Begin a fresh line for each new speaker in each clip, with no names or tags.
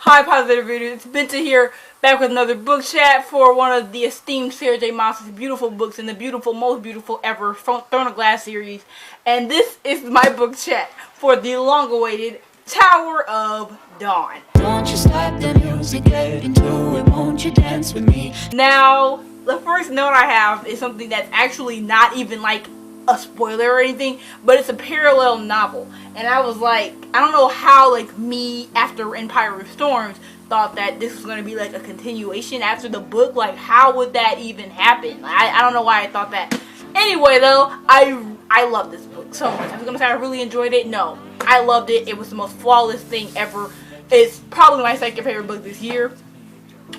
Hi, Positive Readers. It's Binta here, back with another book chat for one of the esteemed Sarah J. Maas's beautiful books in the beautiful, most beautiful ever Throne of Glass series. And this is my book chat for the long-awaited Tower of Dawn.
Don't you stop the music, get into it, won't you dance with me?
Now, the first note I have is something that's actually not even like a spoiler or anything, but it's a parallel novel. And I was like, I don't know how like me after Empire of Storms thought that this was going to be like a continuation after the book. Like, how would that even happen? I don't know why I thought that. Anyway though, I love this book so much. I was going to say I really enjoyed it. No, I loved it. It was the most flawless thing ever. It's probably my second favorite book this year,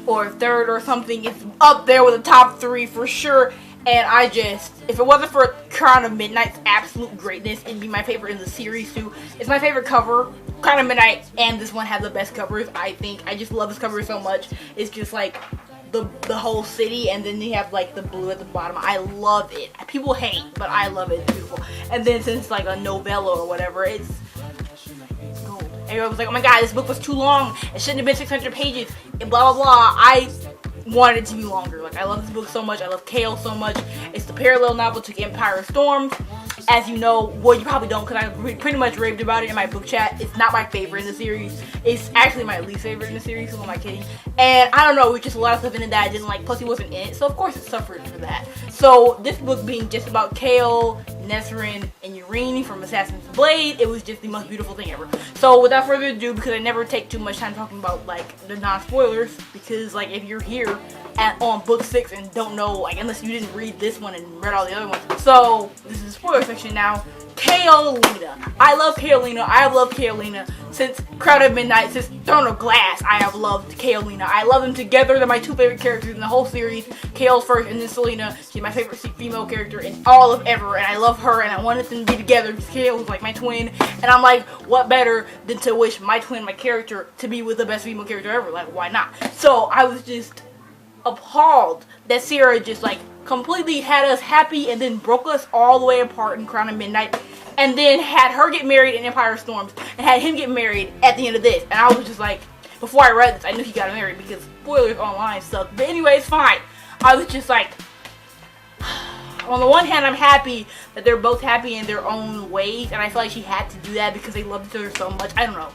or third or something. It's up there with the top 3 for sure. And I just, if it wasn't for Crown of Midnight's absolute greatness, it'd be my favorite in the series too. It's my favorite cover. Crown of Midnight and this one have the best covers, I think. I just love this cover so much. It's just like the whole city, and then you have like the blue at the bottom. I love it. People hate, but I love it. It's beautiful. And then since it's like a novella or whatever, it's gold. Everyone was like, oh my god, this book was too long. It shouldn't have been 600 pages. And blah, blah, blah. I wanted it to be longer. Like, I love this book so much. I love Kale so much. It's the parallel novel to Empire of Storms. As you know, well, you probably don't, because I pretty much raved about it in my book chat. It's not my favorite in the series. It's actually my least favorite in the series. Who am I kidding? And I don't know, it's just a lot of stuff in it that I didn't like. Plus, he wasn't in it, so of course it suffered for that. So this book being just about Kale, Nesrin, and Yrene from Assassin's Blade, it was just the most beautiful thing ever. So without further ado, because I never take too much time talking about like the non-spoilers, because like if you're here on book 6 and don't know, like, unless you didn't read this one and read all the other ones. So this is the spoiler section now. Kaolina. I love Kaolina. I have loved Kaolina since Crown of Midnight, since Throne of Glass. I have loved Kaolina. I love them together. They're my 2 favorite characters in the whole series. Kale's first, and then Selena. She's my favorite female character in all of ever, and I love her, and I wanted them to be together because Kale was like my twin, and I'm like, what better than to wish my twin, my character, to be with the best female character ever? Like, why not? So I was just appalled that Sarah just like completely had us happy and then broke us all the way apart in Crown of Midnight, and then had her get married in Empire of Storms and had him get married at the end of this. And I was just like, before I read this, I knew he got married because spoilers online suck. But anyway, it's fine. I was just like, on the one hand, I'm happy that they're both happy in their own ways, and I feel like she had to do that because they loved each other so much. I don't know.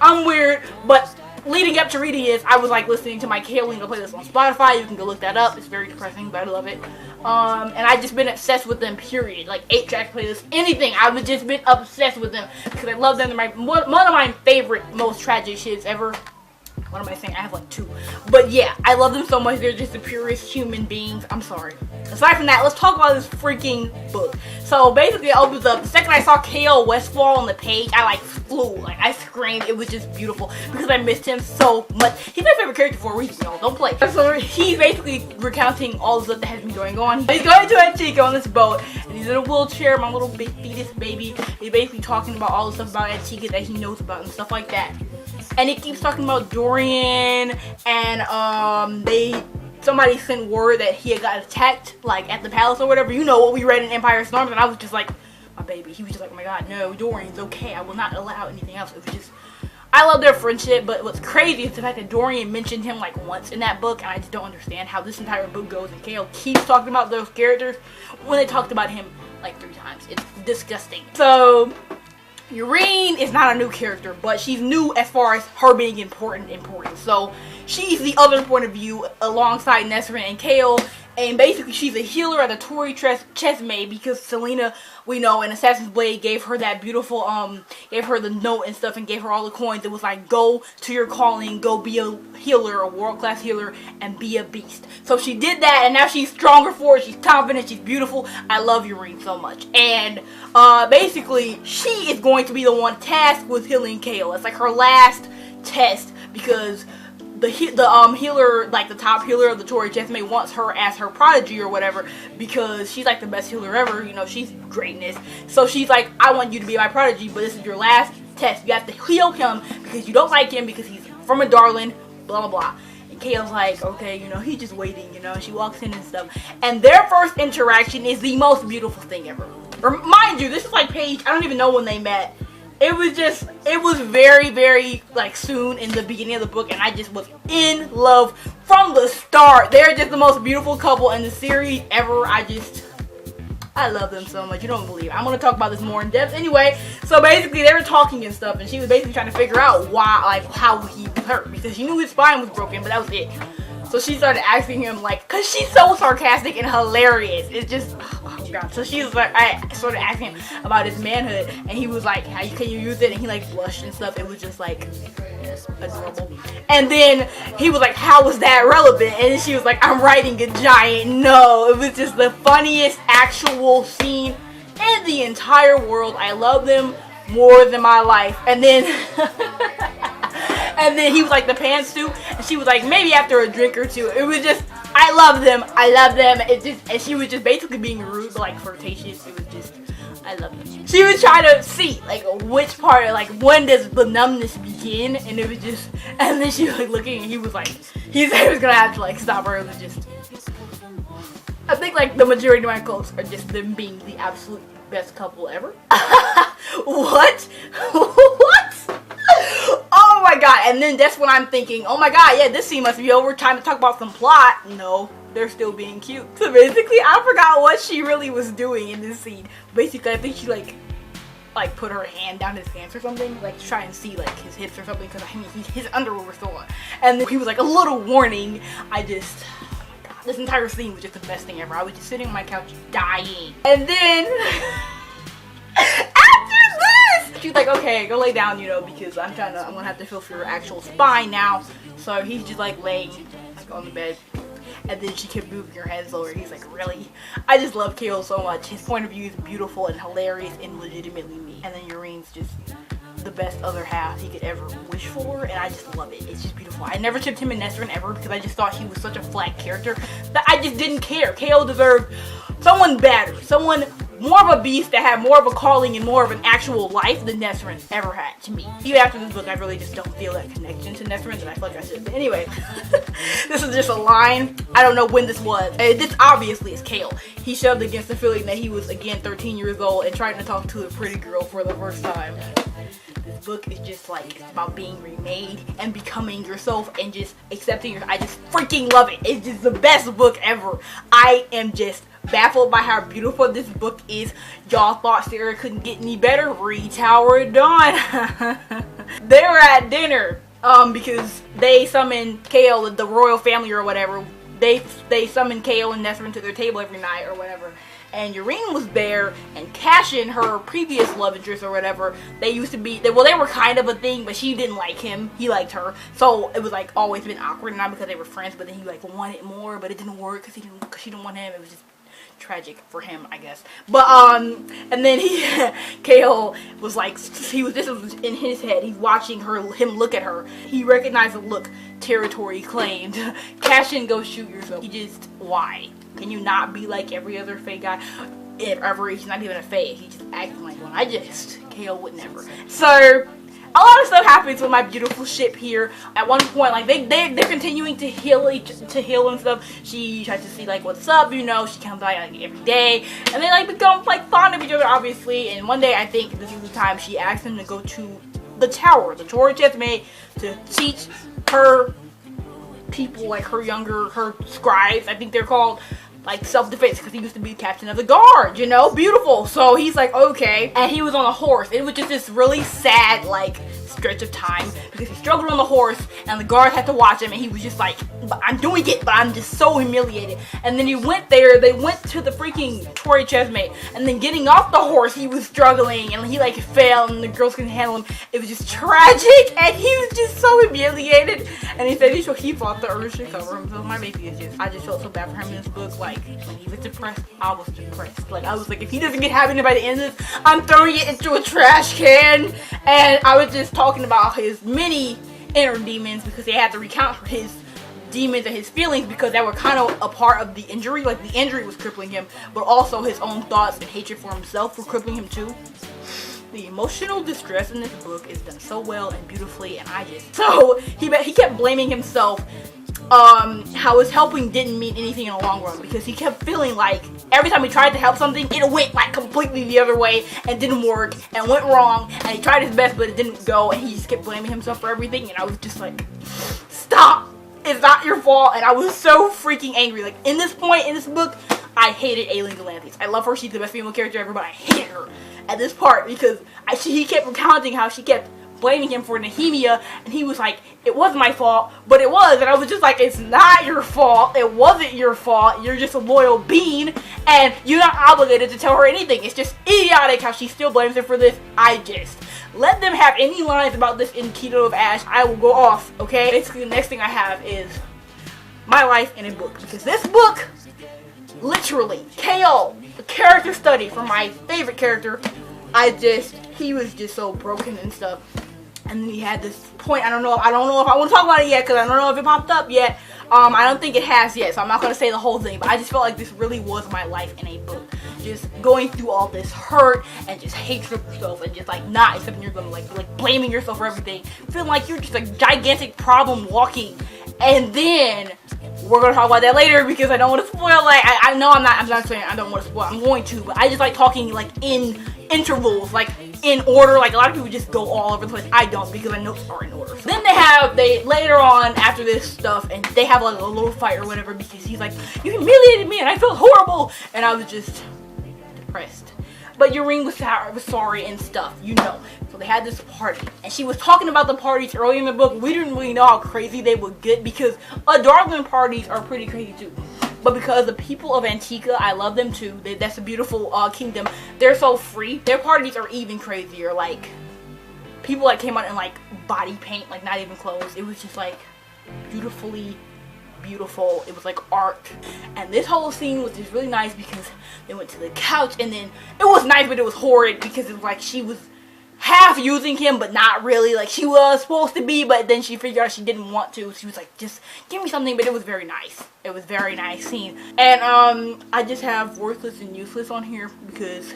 I'm weird, but leading up to reading this, I was like listening to my Kaolina playlist on Spotify. You can go look that up. It's very depressing, but I love it. And I just been obsessed with them, period. Like 8-track playlists, anything. I've just been obsessed with them because I love them. They're one of my favorite, most tragic shits ever. What am I saying? I have like 2. But yeah, I love them so much. They're just the purest human beings. I'm sorry. Aside from that, let's talk about this freaking book. So basically, it opens up. The second I saw Kale Westfall on the page, I like flew. Like, I screamed. It was just beautiful because I missed him so much. He's my favorite character for a reason, y'all. Don't play. So he's basically recounting all the stuff that has been going on. He's going to Antigua on this boat, and he's in a wheelchair, my little big fetus baby. He's basically talking about all the stuff about Antigua that he knows about and stuff like that. And it keeps talking about Dorian, and somebody sent word that he had got attacked, like at the palace or whatever. You know what we read in Empire of Storms, and I was just like, my baby. He was just like, oh my god, no, Dorian's okay. I will not allow anything else. It was just, I love their friendship, but what's crazy is the fact that Dorian mentioned him like once in that book, and I just don't understand how this entire book goes, and Kale keeps talking about those characters when they talked about him like 3 times. It's disgusting. So Yrene is not a new character, but she's new as far as her being important. So she's the other point of view alongside Nesrin and Kale, and basically she's a healer at a Tory chessmate because Selena, we know, in Assassin's Blade gave her that beautiful, gave her the note and stuff and gave her all the coins. It was like, go to your calling, go be a healer, a world-class healer, and be a beast. So she did that, and now she's stronger for it. She's confident, she's beautiful. I love Yrene so much. And basically, she is going to be the one tasked with healing Kale. It's like her last test because the healer, like the top healer of the Tory chessmate, wants her as her prodigy or whatever because she's like the best healer ever. You know, she's greatness. So she's like, I want you to be my prodigy, but this is your last test. You have to heal him because you don't like him because he's from a darling, blah blah blah. And Kale's like, okay, you know, he's just waiting, you know, and she walks in and stuff. And their first interaction is the most beautiful thing ever. Mind you, this is like page, I don't even know when they met. it was very, very like soon in the beginning of the book, and I just was in love from the start. They're just the most beautiful couple in the series ever. I love them so much. You don't believe it. I'm gonna talk about this more in depth anyway. So basically, they were talking and stuff, and she was basically trying to figure out why, like, how he was hurt, because she knew his spine was broken, but that was it. So she started asking him, like, cause she's so sarcastic and hilarious. It's just, oh god. So she was like, I started asking him about his manhood, and he was like, how can you use it? And he like blushed and stuff. It was just like adorable. And then he was like, how was that relevant? And she was like, I'm writing a giant no. It was just the funniest actual scene in the entire world. I love them more than my life. And then and then he was like, the pants too, and she was like, maybe after a drink or two. It was just, I love them. It just, and she was just basically being rude, but like flirtatious. It was just, I love them. She was trying to see like which part, like when does the numbness begin, and it was just, and then she was like looking, and he was like, he said he was gonna have to like stop her. It was just, I think like the majority of my quotes are just them being the absolute best couple ever. What? What? Oh my god. And then that's when I'm thinking, oh my god, yeah, this scene must be over. Time to talk about some plot. No, they're still being cute. So basically, I forgot what she really was doing in this scene. Basically, I think she like put her hand down his pants or something, like to try and see like his hips or something, because I mean his underwear was still on. And then he was like, a little warning. I just, this entire scene was just the best thing ever. I was just sitting on my couch dying. And then after this, she's like, okay, go lay down, you know, because I'm gonna have to feel for your actual spine now. So he's just like laying like on the bed. And then she kept moving her head slower. He's like, really? I just love Kale so much. His point of view is beautiful and hilarious and legitimately me. And then Urine's just the best other half he could ever wish for, and I just love it. It's just beautiful. I never shipped him and Nesrin ever because I just thought he was such a flat character that I just didn't care. Kale deserved someone better, someone more of a beast that had more of a calling and more of an actual life than Nesrin ever had to me. Even after this book, I really just don't feel that connection to Nesrin that I feel like I should. But anyway, this is just a line. I don't know when this was. This obviously is Kale. He shoved against the feeling that he was again 13 years old and trying to talk to a pretty girl for the first time. This book is just like, it's about being remade and becoming yourself and just accepting your, I just freaking love it. It's just the best book ever. I am just baffled by how beautiful this book is. Y'all thought Sarah couldn't get any better? Read Tower of Dawn. They were at dinner because they summoned Kale, the royal family or whatever. They summoned Kale and Nesrin to their table every night or whatever. And Urine was there, and Cashin, her previous love interest or whatever, they were kind of a thing, but she didn't like him. He liked her. So it was like always been awkward, not because they were friends, but then he like wanted more, but it didn't work because she didn't want him. It was just tragic for him, I guess. But and then Kale was like, this was in his head. He's watching him look at her. He recognized the look. Territory claimed. Cashin, go shoot yourself. He just, why? Can you not be like every other Fae guy? If ever, he's not even a Fae. He just acting like one. Kale would never. So, a lot of stuff happens with my beautiful ship here. At one point, like they're continuing to heal and stuff. She tries to see like what's up, you know. She comes by like every day, and they like become like fond of each other, obviously. And one day, I think this is the time she asked him to go to the tower, the Tory Chessmate, to teach her people, like her scribes, I think they're called, like self-defense, because he used to be the captain of the guard, you know, beautiful. So he's like, okay, and he was on a horse. It was just this really sad like stretch of time because he struggled on the horse and the guards had to watch him, and he was just like, I'm doing it, but I'm just so humiliated. And then he went there, they went to the freaking Tory Chessmate, and then getting off the horse he was struggling and he like fell and the girls couldn't handle him. It was just tragic and he was just so humiliated, and he said he fought the urge to cover him. So my baby is just, I just felt so bad for him in this book. Like when he was depressed, I was depressed. Like I was like, if he doesn't get happy by the end of this, I'm throwing it into a trash can. And I was just talking about his many inner demons because they had to recount his demons and his feelings because that were kind of a part of the injury. Like the injury was crippling him, but also his own thoughts and hatred for himself were crippling him too. The emotional distress in this book is done so well and beautifully, and so he kept blaming himself how his helping didn't mean anything in the long run, because he kept feeling like every time he tried to help something, it went like completely the other way and didn't work and went wrong, and he tried his best but it didn't go, and he just kept blaming himself for everything. And I was just like, stop, it's not your fault. And I was so freaking angry. Like, in this point in this book, I hated Aileen Galantis. I love her, she's the best female character ever, but I hated her at this part because he kept recounting how she kept blaming him for Nehemia, and he was like, it wasn't my fault, but it was. And I was just like, it's not your fault, it wasn't your fault, you're just a loyal bean, and you're not obligated to tell her anything. It's just idiotic how she still blames him for this. I just let them have any lines about this in Kingdom of Ash, I will go off, okay? Basically, the next thing I have is my life in a book, because this book, literally, KO, a character study for my favorite character. He was just so broken and stuff. And then he had this point, I don't know if I want to talk about it yet, because I don't know if it popped up yet. I don't think it has yet, so I'm not going to say the whole thing, but I just felt like this really was my life in a book. Just going through all this hurt, and just hatred of yourself, and just like not accepting you're going to like blaming yourself for everything. Feeling like you're just a gigantic problem walking. And then, we're going to talk about that later, because I don't want to spoil, like, I know I'm not saying I don't want to spoil, I'm going to, but I just like talking like in intervals, like in order. Like, a lot of people just go all over the place. I don't, because my notes are in order. So then they later on after this stuff, and they have like a little fight or whatever, because he's like, you humiliated me and I felt horrible, and I was just depressed. But Yureen was sorry and stuff, you know. So they had this party, and she was talking about the parties early in the book. We didn't really know how crazy they would get, because Darwin parties are pretty crazy too. But because the people of Antica, I love them too. That's a beautiful kingdom. They're so free. Their parties are even crazier. Like, people like came out in like body paint, like not even clothes. It was just like beautifully beautiful. It was like art. And this whole scene was just really nice, because they went to the couch, and then it was nice, but it was horrid, because it was like she was half using him, but not really. Like, she was supposed to be, but then she figured out she didn't want to. She was like, just give me something. But it was very nice. It was very nice scene. And I just have worthless and useless on here, because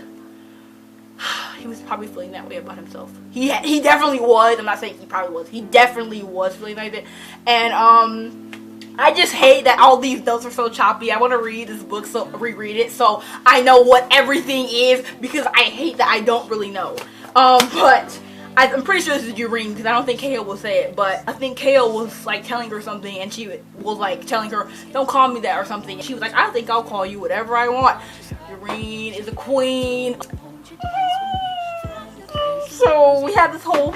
he was probably feeling that way about himself. He definitely was. I'm not saying he probably was. He definitely was feeling like that. And I just hate that all these notes are so choppy. I want to read this book, so reread it, so I know what everything is, because I hate that I don't really know. But I'm pretty sure this is Yureen, because I don't think KO will say it, but I think KO was like telling her something, and she was like telling her, don't call me that or something. And she was like, I think I'll call you whatever I want. Yureen is a queen. So we had this whole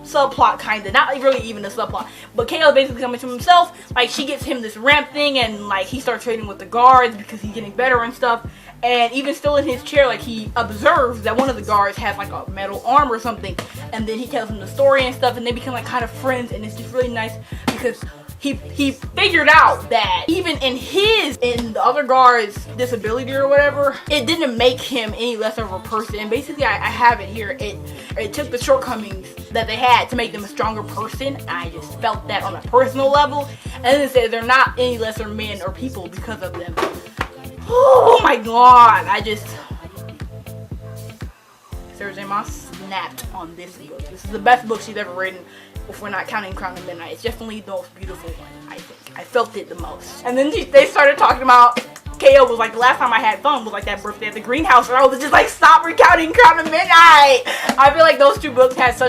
subplot, kind of, not really even a subplot, but KO basically coming to himself. Like, she gets him this ramp thing, and like he starts training with the guards because he's getting better and stuff. And even still in his chair, like, he observes that one of the guards has like a metal arm or something, and then he tells him the story and stuff, and they become like kind of friends. And it's just really nice, because he figured out that even in the other guard's disability or whatever, it didn't make him any less of a person. And basically, I have it here. It took the shortcomings that they had to make them a stronger person. I just felt that on a personal level. And then it says they're not any lesser men or people because of them. Oh my god, Sarah Maas snapped on this book. This is the best book she's ever written, if we're not counting Crown of Midnight. It's definitely the most beautiful one, I think. I felt it the most. And then they started talking about, KO was like, the last time I had fun was like that birthday at the greenhouse, and I was just like, stop recounting Crown of Midnight. I feel like those two books had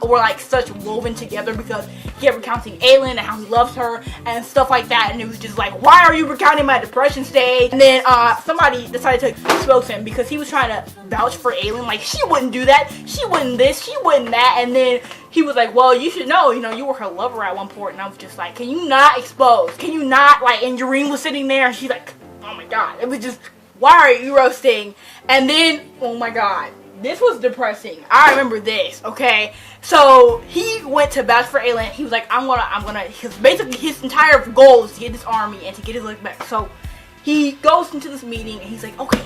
were like such woven together, because he kept recounting Aelin and how he loves her and stuff like that, and it was just like, why are you recounting my depression stage? And then somebody decided to spoke to him, because he was trying to vouch for Aelin, like, she wouldn't do that, she wouldn't this, she wouldn't that. And then he was like, well, you should know, you were her lover at one point. And I was just like, can you not expose? Can you not, like, and Yureen was sitting there, and she's like, oh my god, it was just, why are you roasting? And then, oh my god, this was depressing. I remember this, okay? So, he went to vouch for Aelin. He was like, I'm gonna, because basically his entire goal is to get this army and to get his leg back. So, he goes into this meeting, and he's like, okay,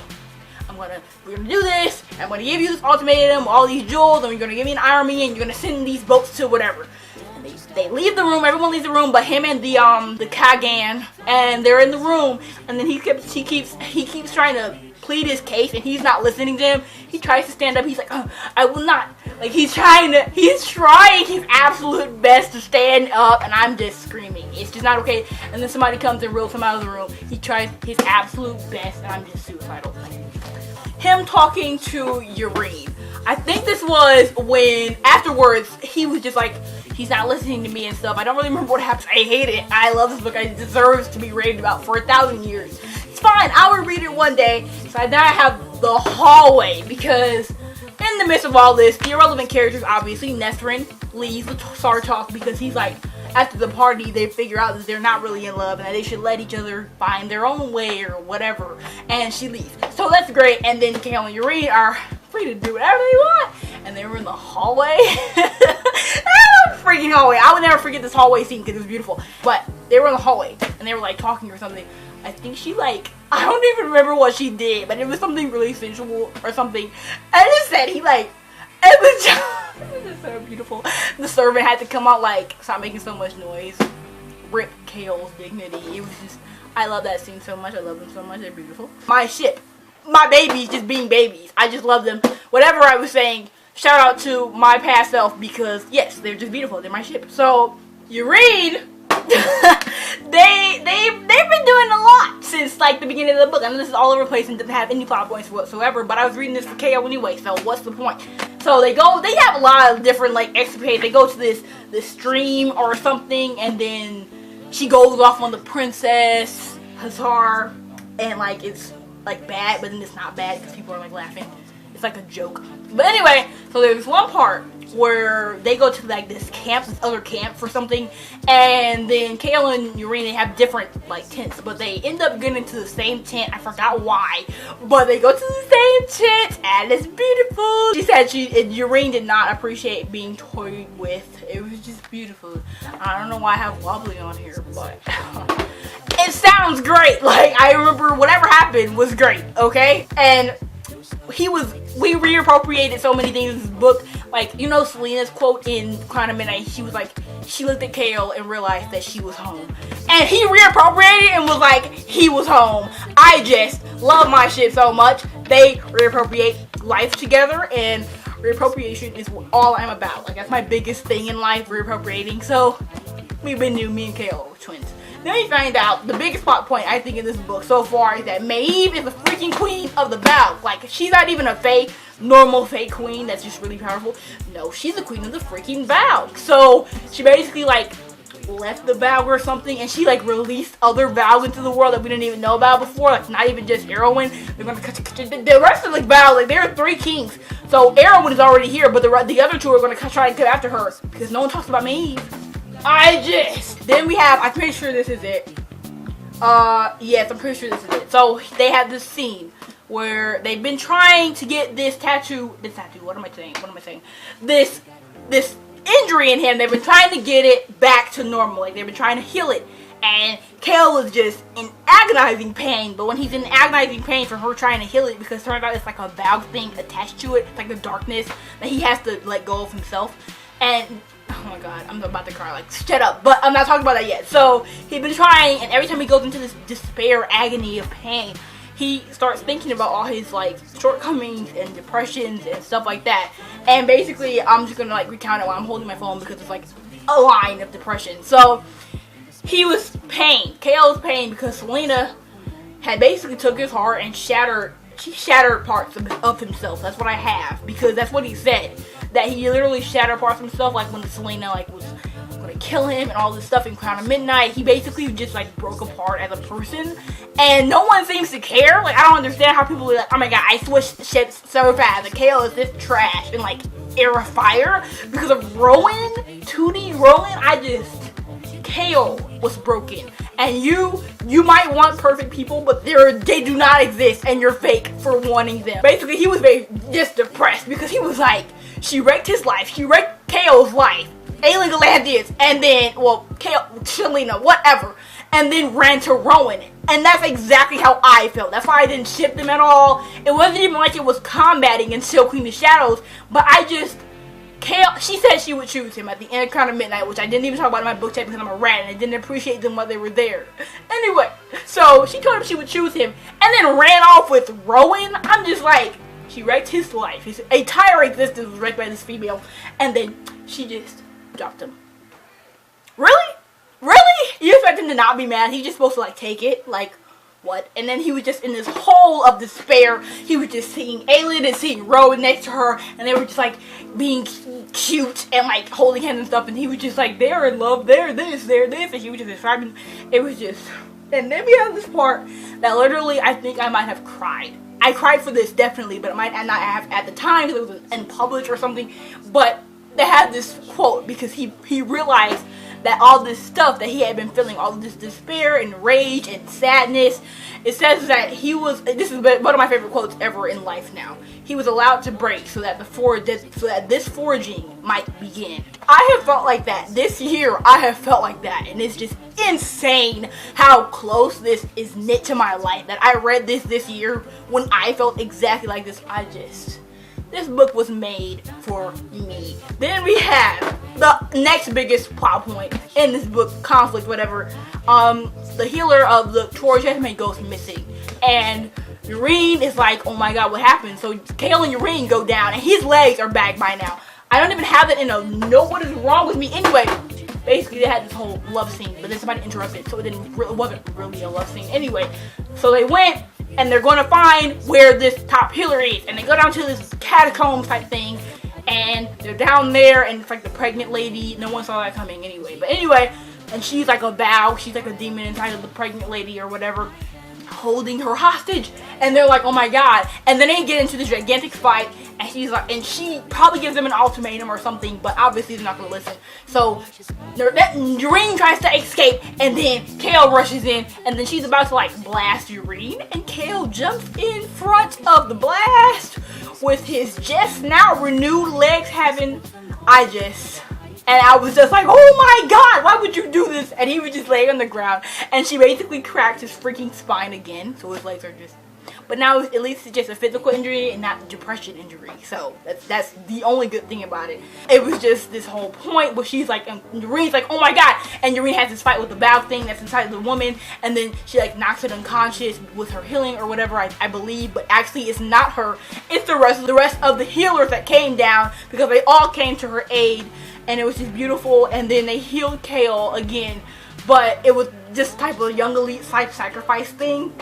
we're gonna do this. I'm gonna give you this ultimatum, all these jewels, and you're gonna give me an army, and you're gonna send these boats to whatever. And they leave the room. Everyone leaves the room, but him and the Kagan, and they're in the room. And then he keeps trying to plead his case and he's not listening to him, he tries to stand up. He's like, oh, I will not. Like, he's trying his absolute best to stand up, and I'm just screaming. It's just not okay. And then somebody comes and reels him out of the room. He tries his absolute best, and I'm just suicidal. Him talking to Urine. I think this was when, afterwards, he was just like, he's not listening to me and stuff. I don't really remember what happened. I hate it. I love this book. It deserves to be raved about for 1,000 years. It's fine. I will read it one day. So now I have the hallway, because in the midst of all this, the irrelevant characters, obviously, Nesrin leaves with Sartok because he's like, after the party, they figure out that they're not really in love and that they should let each other find their own way or whatever. And she leaves. So that's great. And then Kale and Urine are free to do whatever they want. And they were in the hallway. Freaking hallway. I would never forget this hallway scene because it was beautiful. But they were in the hallway and they were like talking or something. I think she I don't even remember what she did, but it was something really sensual or something. And it said he it was just so beautiful. The servant had to come out stop making so much noise. Rip Kale's dignity. It was just, I love that scene so much. I love them so much. They're beautiful. My ship. My babies just being babies. I just love them. Whatever I was saying, shout out to my past self because, yes, they're just beautiful. They're my ship. So, you read, they've been doing a lot since, the beginning of the book. I know this is all over the place and doesn't have any plot points whatsoever, but I was reading this for KO anyway, so what's the point? So they have a lot of different, escapades. They go to this stream or something, and then she goes off on the Princess Hazar, and, it's bad, but then it's not bad because people are laughing. It's a joke. But anyway, so there's one part where they go to this other camp for something, and then Kale and Urine have different tents, but they end up getting into the same tent. I forgot why, but they go to the same tent, and it's beautiful. She said Urine did not appreciate being toyed with. It was just beautiful. I don't know why I have wobbly on here, but it sounds great. I remember whatever happened was great, okay? And we reappropriated so many things in this book. Selena's quote in Crown of Midnight, she was she looked at Kale and realized that she was home. And he reappropriated and was he was home. I just love my shit so much. They reappropriate life together, and reappropriation is all I'm about. That's my biggest thing in life, reappropriating. So, me and Kale are twins. Then we find out the biggest plot point I think in this book so far is that Maeve is the freaking queen of the Vow. She's not even a normal fake queen that's just really powerful. No, she's the queen of the freaking Vow. So she basically left the Vow or something, and she released other Vows into the world that we didn't even know about before. Not even just Erwin. They're gonna the rest of the Vow. There are 3 kings. So Erwin is already here, but the other 2 are gonna try and come after her because no one talks about Maeve. Then we have, I'm pretty sure this is it. Yes, I'm pretty sure this is it. So, they have this scene where they've been trying to get this tattoo, what am I saying? This injury in him, they've been trying to get it back to normal. They've been trying to heal it. And Kale is just in agonizing pain, but when he's in agonizing pain from her trying to heal it, because it turns out it's a Vow thing attached to it, it's the darkness that he has to let go of himself. And oh my god, I'm about to cry, shut up, but I'm not talking about that yet. So, he's been trying, and every time he goes into this despair, agony of pain, he starts thinking about all his, shortcomings and depressions and stuff like that. And basically, I'm just gonna, recount it while I'm holding my phone because it's, a line of depression. So, he was pain. Kale was pain because Selena had basically took his heart and shattered parts of himself. That's what I have, because that's what he said. That he literally shattered parts of himself, when Selena, was gonna kill him and all this stuff in Crown of Midnight. He basically just, broke apart as a person. And no one seems to care. I don't understand how people are oh my god, I switched shit so fast. Kale is this trash and, Air of Fire. Because of Rowan, 2D Rowan, Kale was broken. And you might want perfect people, but they do not exist, and you're fake for wanting them. Basically, he was very just depressed because he was she wrecked his life. She wrecked Kale's life. Ailing Galantheus. And then, Selena, whatever. And then ran to Rowan. And that's exactly how I felt. That's why I didn't ship them at all. It wasn't even it was combating until Queen of Shadows. But Kale, she said she would choose him at the end of Crown of Midnight, which I didn't even talk about in my book chat because I'm a rat and I didn't appreciate them while they were there. Anyway, so she told him she would choose him and then ran off with Rowan. I'm just like, she wrecked his life. His entire existence was wrecked by this female, and then she just dropped him. Really? Really? You expect him to not be mad? He's just supposed to like take it? Like, what? And then he was just in this hole of despair. He was just seeing Aelin and seeing Rowan next to her, and they were just like being cute and like holding hands and stuff, and he was just like, they're in love, they're this, and he was just describing, it was just, and then we have this part that literally I think I might have cried. I cried for this definitely, but I might not have at the time because it was in published or something, but they had this quote because he realized that all this stuff that he had been feeling, all of this despair and rage and sadness, it says that he was, this is one of my favorite quotes ever in life now, he was allowed to break so that this forging might begin. I have felt like that this year. I have felt like that, and it's just insane how close this is knit to my life, that I read this year when I felt exactly like this. This book was made for me. Then we have the next biggest plot point in this book, conflict, whatever. The healer of the Troy Chessmate goes missing, and Yrene is like, oh my god, what happened? So Kale and Yrene go down, and his legs are back by now. I don't even have that in a know what is wrong with me. Anyway, basically they had this whole love scene, but then somebody interrupted, so it wasn't really a love scene. Anyway, so they went, and they're going to find where this top healer is, and they go down to this catacombs type thing, and they're down there, and it's like the pregnant lady. No one saw that coming anyway, but anyway, and she's like a bow, she's like a demon inside of the pregnant lady or whatever, holding her hostage, and they're like, oh my god. And then they get into this gigantic fight, and she's like, and she probably gives them an ultimatum or something, but obviously they're not gonna listen. So Yrene tries to escape, and then Kale rushes in, and then she's about to like blast Yrene, and Kale jumps in front of the blast with his just now renewed legs and I was just like, oh my god, why would you do this? And he was just laying on the ground, and she basically cracked his freaking spine again, so his legs are just, but now at least it's just a physical injury and not a depression injury, so that's the only good thing about it. It was just this whole point where she's like, and Yrene's like, oh my god, and Yrene has this fight with the bow thing that's inside of the woman, and then she like knocks it unconscious with her healing or whatever, I believe, but actually it's not her, it's the rest of the healers that came down, because they all came to her aid, and it was just beautiful. And then they healed Kale again, but it was this type of young elite type sacrifice thing.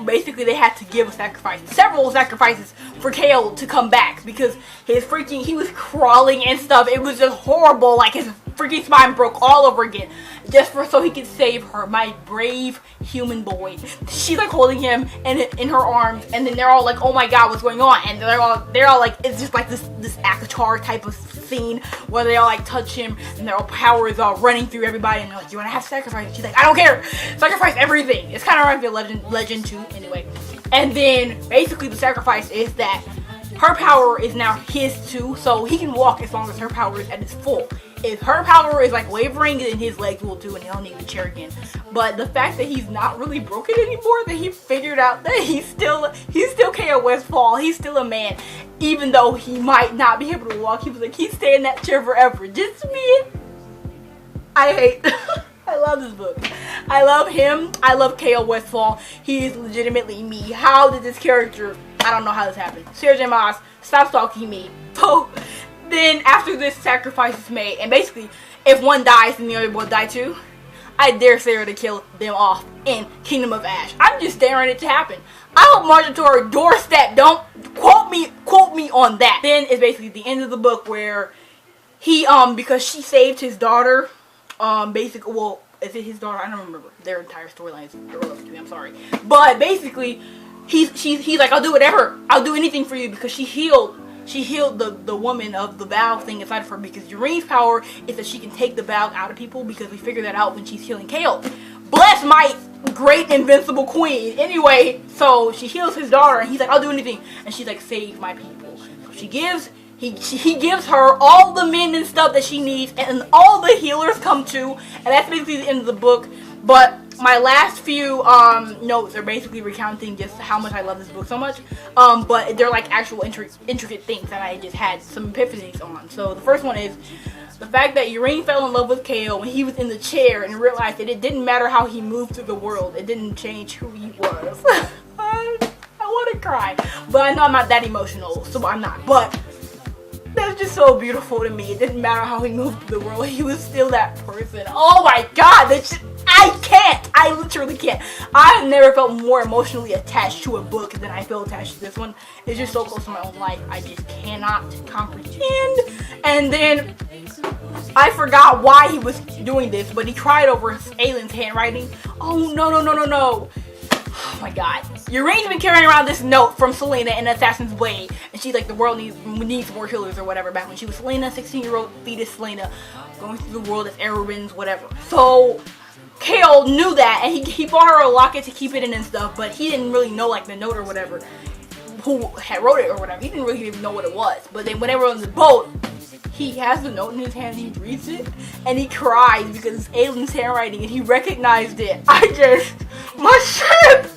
Basically they had to give a sacrifice, several sacrifices for Kale to come back, because he was crawling and stuff. It was just horrible, like his freaking spine broke all over again, just so he could save her, my brave human boy. She's like holding him in her arms, and then they're all like, oh my god, what's going on? And they're all like, it's just like this Akatar type of scene where they all like touch him, and their power is all running through everybody, and they're like, you want to have sacrifice? And she's like, I don't care, sacrifice everything. It's kind of like the legend too, anyway. And then basically the sacrifice is that her power is now his too, so he can walk as long as her power is at its full. If her power is like wavering, then his legs will too, and he'll need a chair again. But the fact that he's not really broken anymore, that he figured out that he's still K.O. Westfall, he's still a man, even though he might not be able to walk. He was like, he'd stay in that chair forever. Just me. I love this book. I love him. I love K.O. Westfall. He is legitimately me. How did this character, I don't know how this happened. Sarah J. Maas, stop stalking me. So then after this sacrifice is made, and basically if one dies then the other will die too, I dare Sarah to kill them off in Kingdom of Ash. I'm just daring it to happen. I hope Martin to her doorstep. Don't quote me on that. Then it's basically the end of the book where he because she saved his daughter, basically, well, is it his daughter? I don't remember. Their entire storyline is irrelevant to me, I'm sorry. But basically he's like, I'll do whatever. I'll do anything for you, because she healed the woman of the vow thing inside of her, because Yrene's power is that she can take the vow out of people, because we figured that out when she's healing Kale. Bless my great invincible queen. Anyway, so she heals his daughter, and he's like, I'll do anything. And she's like, save my people. So he gives her all the men and stuff that she needs, and all the healers come too, and that's basically the end of the book. But My last few notes are basically recounting just how much I love this book so much. But they're like actual intricate things that I just had some epiphanies on. So the first one is the fact that Urine fell in love with Kale when he was in the chair and realized that it didn't matter how he moved through the world. It didn't change who he was. I want to cry. But I know I'm not that emotional, so I'm not. But that's just so beautiful to me. It didn't matter how he moved through the world. He was still that person. Oh my god. I can't. I literally can't. I have never felt more emotionally attached to a book than I feel attached to this one. It's just so close to my own life. I just cannot comprehend. And then I forgot why he was doing this, but he cried over Aylin's handwriting. Oh, no. Oh my god. Urine's been carrying around this note from Selena in Assassin's Blade. And she's like, the world needs more healers or whatever. Back when she was Selena, 16-year-old fetus Selena, going through the world as Erwin's whatever. So Kale knew that, and he bought her a locket to keep it in and stuff, but he didn't really know like the note or whatever, who had wrote it or whatever. He didn't really even know what it was. But then whenever on the boat, he has the note in his hand and he reads it and he cries because it's Aylin's handwriting and he recognized it. My shit!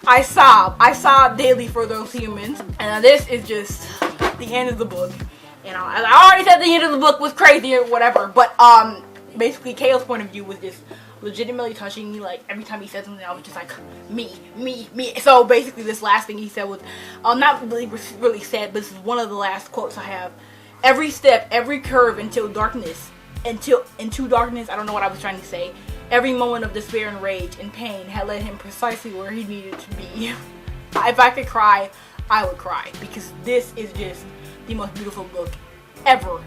I sob daily for those humans. And this is just the end of the book. And I already said the end of the book was crazy or whatever, but basically Kale's point of view was just legitimately touching me. Like every time he said something, I was just like, me. So basically this last thing he said was, not really sad, but this is one of the last quotes I have. Every step, every curve into darkness, I don't know what I was trying to say. Every moment of despair and rage and pain had led him precisely where he needed to be. If I could cry, I would cry, because this is just the most beautiful book ever.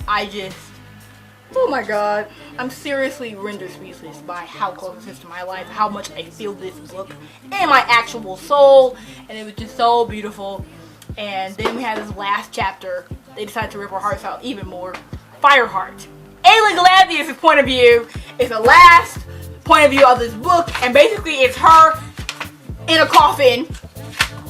Oh my god, I'm seriously rendered speechless by how close it is to my life, how much I feel this book in my actual soul, and it was just so beautiful. And then we had this last chapter. They decided to rip our hearts out even more. Fireheart. Aylin Galathius' point of view is the last point of view of this book, and basically it's her in a coffin,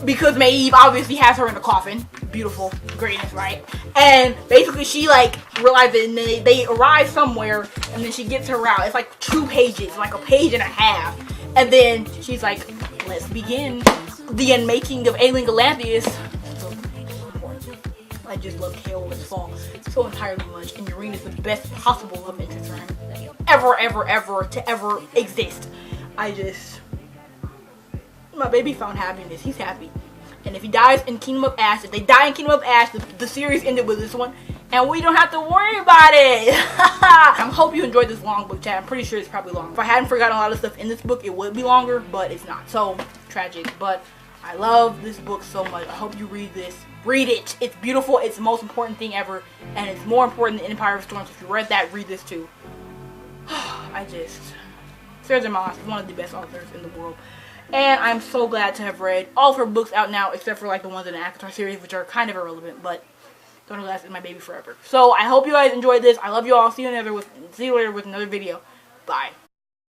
because Maeve obviously has her in a coffin. Beautiful greatness, right? And basically she like realizes, and they arrive somewhere, and then she gets her out. It's like 2 pages, like a page and a half, and then she's like, let's begin the unmaking of Aylin Galathius. I just love Kale this fall so entirely much, and Urine is the best possible love interest for him ever to ever exist. My baby found happiness. He's happy. And if he dies in Kingdom of Ash, if they die in Kingdom of Ash, the series ended with this one, and we don't have to worry about it. I hope you enjoyed this long book, chat. I'm pretty sure it's probably long. If I hadn't forgotten a lot of stuff in this book, it would be longer, but it's not. So tragic, but I love this book so much. I hope you read this. Read it. It's beautiful. It's the most important thing ever, and it's more important than Empire of Storms. If you read that, read this too. Sarah Maas is one of the best authors in the world. And I'm so glad to have read all of her books out now, except for like the ones in the Avatar series, which are kind of irrelevant, but Don't Last is my baby forever. So I hope you guys enjoyed this. I love you all. See you later with another video. Bye.